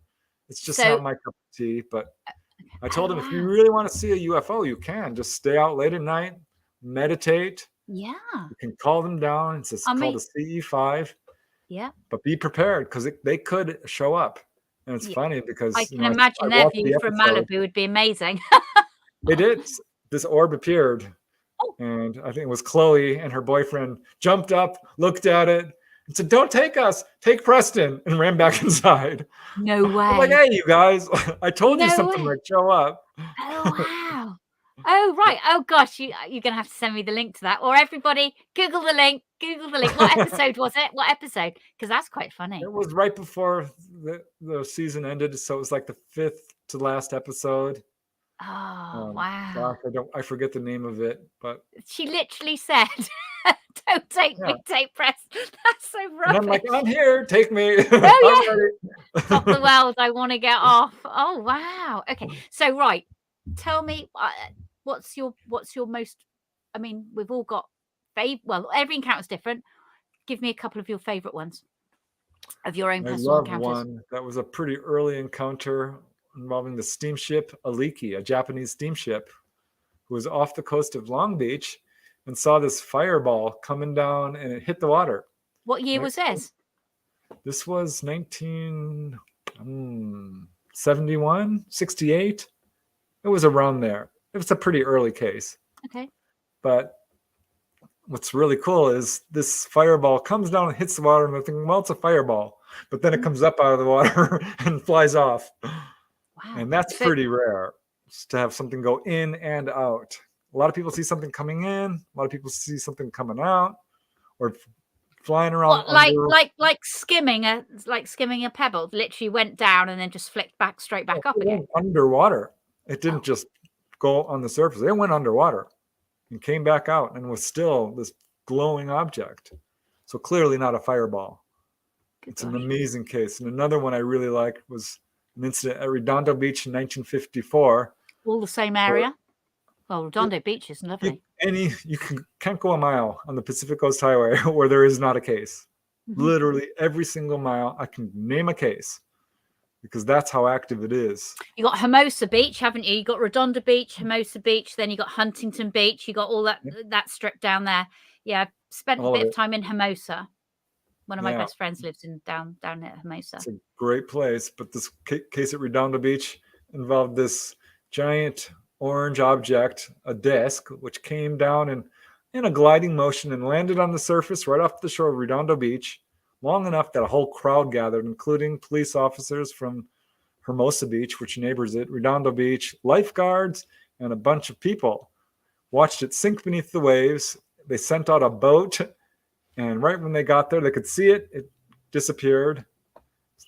It's just not my cup of tea. But I told him, if you really want to see a UFO, you can. Just stay out late at night, meditate. Yeah. You can call them down. It's called a CE5. Yeah. But be prepared, because they could show up. And it's funny because I can imagine their view from Malibu would be amazing. They did. This orb appeared. And I think it was Chloe and her boyfriend jumped up, looked at it, and said, "Don't take us, take Preston," and ran back inside. No way. I'm like, hey, you guys, I told you something might show up. Oh, wow. Oh, right. Oh, gosh, you're going to have to send me the link to that. Or everybody, Google the link. What episode was it? What episode? Because that's quite funny. It was right before the season ended, so it was like the 5th to last episode. Oh, wow. Gosh, I forget the name of it, but she literally said, "Don't take me, take Preston." That's so rubbish. And I'm like, I'm here, take me. Oh, yeah. Stop the world, I want to get off. Oh, wow. Okay, so right, tell me, what's your most, I mean, we've all got well, every encounter's different. Give me a couple of your favorite ones of your own personal encounters. One that was a pretty early encounter involving the steamship Aliki, a Japanese steamship, who was off the coast of Long Beach and saw this fireball coming down, and it hit the water. What year was this? This was 1971, 68. It was around there. It was a pretty early case. Okay. But what's really cool is this fireball comes down and hits the water, and I think, well, it's a fireball. But then it comes up out of the water and flies off. Wow. And that's pretty rare, to have something go in and out. A lot of people see something coming in. A lot of people see something coming out, or flying around. Like skimming a pebble. Literally went down and then just flicked straight back up again. Underwater. It didn't just go on the surface. It went underwater and came back out and was still this glowing object. So clearly not a fireball. It's an amazing case. And another one I really liked was an incident at Redondo Beach in 1954. All the same area? Well, Redondo Beach is lovely. You can't go a mile on the Pacific Coast Highway where there is not a case. Mm-hmm. Literally every single mile, I can name a case, because that's how active it is. You got Hermosa Beach, haven't you? You got Redondo Beach, Hermosa Beach, then you got Huntington Beach. You got all that strip down there. Yeah, I've spent a bit of time in Hermosa. One of my best friends lives down at Hermosa. It's a great place, but this case at Redondo Beach involved this giant orange object, a disc, which came down in a gliding motion and landed on the surface right off the shore of Redondo Beach, long enough that a whole crowd gathered, including police officers from Hermosa Beach, which neighbors it, Redondo Beach, lifeguards, and a bunch of people watched it sink beneath the waves. They sent out a boat, and right when they got there, they could see it. It disappeared.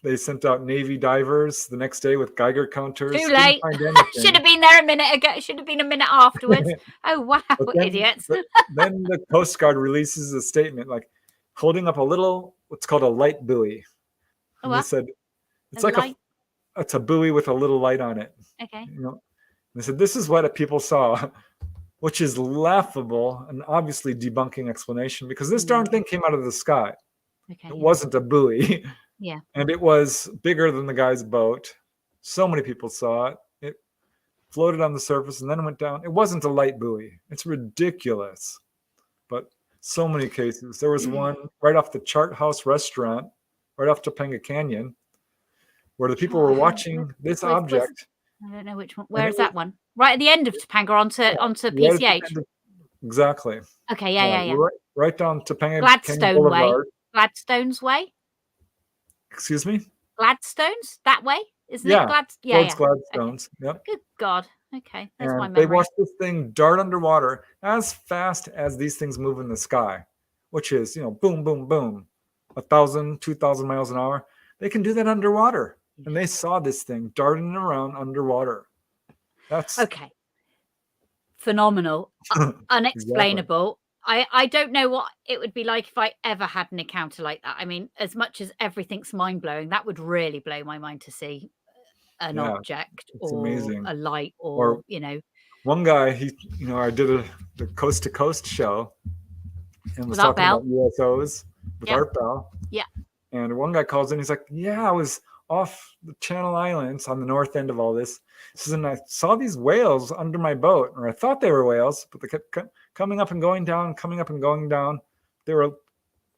They sent out Navy divers the next day with Geiger counters. Too late. Should have been there a minute ago. Should have been a minute afterwards. Oh, wow, idiots. Then the Coast Guard releases a statement, like holding up a little, what's called a light buoy. And they said, it's a buoy with a little light on it. Okay. They said, this is what people saw, which is laughable and obviously debunking explanation, because this darn thing came out of the sky. Okay, it wasn't a buoy. Yeah. And it was bigger than the guy's boat. So many people saw it. It floated on the surface and then went down. It wasn't a light buoy. It's ridiculous. But so many cases. There was one right off the Chart House restaurant, right off Topanga Canyon, where the people were watching this object. I don't know which one. Where is that one? Right at the end of Topanga onto PCH. Exactly. Okay, yeah. Right down Topanga Gladstone Way. Gladstone's Way. Excuse me? Gladstones? That way? Isn't it? Gladstones. Okay. Yep. Good God. Okay. That's my memory. They watched this thing dart underwater as fast as these things move in the sky, which is, boom, boom, boom, 1,000, 2,000 miles an hour. They can do that underwater. And they saw this thing darting around underwater. That's okay. Phenomenal. Unexplainable. Exactly. I don't know what it would be like if I ever had an encounter like that. I mean, as much as everything's mind-blowing, that would really blow my mind to see an object or amazing. A light or you know. One guy, I did the Coast to Coast show and was talking about USOs with Art Bell. Yeah. And one guy calls in, he's like, yeah, I was off the Channel Islands on the north end of all this. He says, and I saw these whales under my boat, or I thought they were whales, but they kept coming up and going down, coming up and going down. They were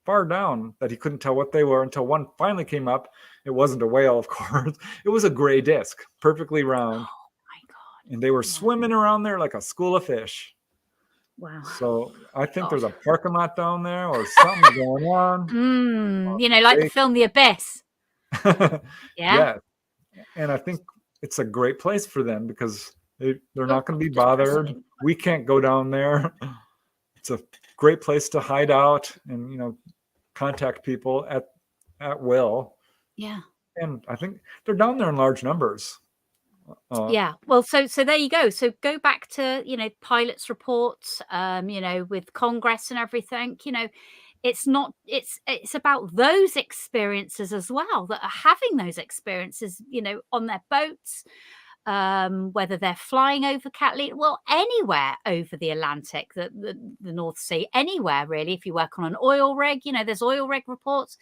far down that he couldn't tell what they were until one finally came up. It wasn't a whale, of course. It was a gray disc, perfectly round. Oh my God. And they were swimming around there like a school of fish. Wow. So I think there's a parking lot down there or something going on. You know, like the film The Abyss. Yeah. And I think it's a great place for them because they're not going to be bothered. We can't go down there. It's a great place to hide out and, contact people at will. Yeah. And I think they're down there in large numbers. Yeah. Well, so there you go. So go back to, pilots' reports, with Congress and everything, it's about those experiences as well that are having those experiences, on their boats, whether they're flying over Catalina, well, anywhere over the Atlantic, the North Sea, anywhere really. If you work on an oil rig, there's oil rig reports,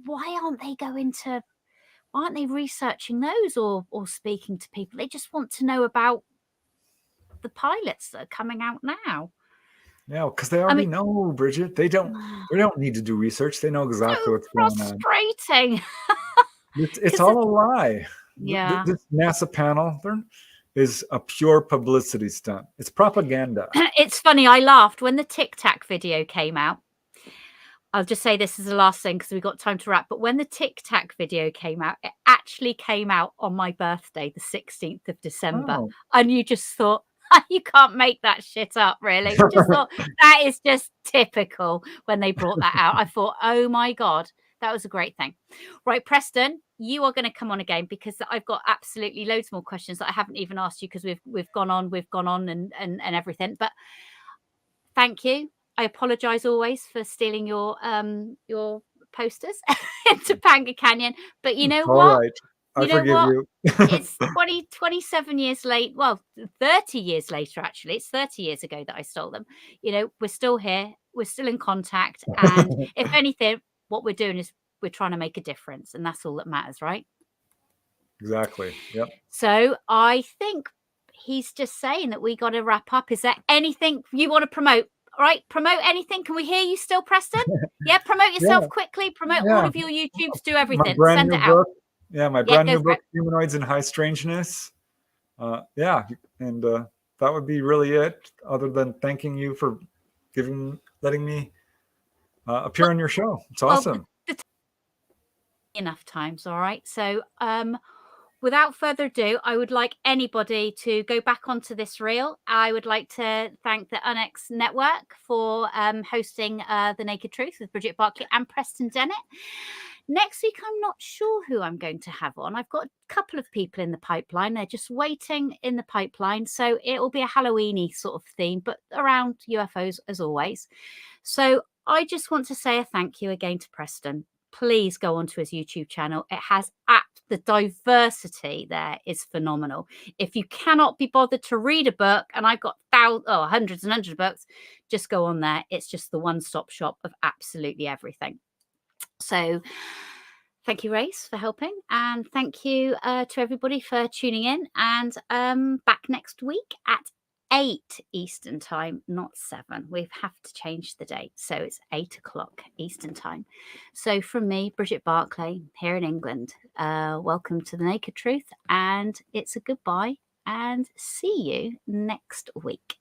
why aren't they researching those or speaking to people? They just want to know about the pilots that are coming out now. Yeah, because they already know, Bridget. They don't need to do research. They know exactly what's going on. Frustrating. It's all a lie. Yeah. This NASA panel is a pure publicity stunt. It's propaganda. It's funny. I laughed when the Tic Tac video came out. I'll just say this is the last thing because we've got time to wrap. But when the Tic Tac video came out, it actually came out on my birthday, the 16th of December. Oh. And you just thought, you can't make that shit up, really. You just thought, that is just typical when they brought that out. I thought, oh, my God, that was a great thing. Right, Preston, you are going to come on again because I've got absolutely loads more questions that I haven't even asked you because we've gone on and everything. But thank you. I apologize always for stealing your posters in Topanga Canyon. But you know what? Right. I forgive you. It's 27 years late. Well, 30 years later, actually. It's 30 years ago that I stole them. We're still here. We're still in contact. And if anything, what we're doing is we're trying to make a difference. And that's all that matters, right? Exactly. Yep. So I think he's just saying that we got to wrap up. Is there anything you want to promote? All right, promote anything. Can we hear you still, Preston? Yeah, promote yourself quickly. Promote all of your YouTubes. Do everything. Send it out. Yeah, my brand new book, Humanoids in High Strangeness. And that would be really it. Other than thanking you for letting me appear on your show. It's awesome. Enough times, all right. So, without further ado, I would like anybody to go back onto this reel. I would like to thank the Unix Network for hosting The Naked Truth with Brigitte Barclay and Preston Dennet. Next week, I'm not sure who I'm going to have on. I've got a couple of people in the pipeline. They're just waiting in the pipeline. So it will be a Halloween-y sort of theme, but around UFOs as always. So I just want to say a thank you again to Preston. Please go onto his YouTube channel. It has the diversity there is phenomenal. If you cannot be bothered to read a book, and I've got hundreds and hundreds of books, just go on there. It's just the one-stop shop of absolutely everything. So thank you, Race, for helping. And thank you to everybody for tuning in. And back next week at 8 Eastern time, not 7. We have to change the date. So it's 8 o'clock Eastern time. So from me, Brigitte Barclay, here in England, welcome to The Naked Truth. And it's a goodbye and see you next week.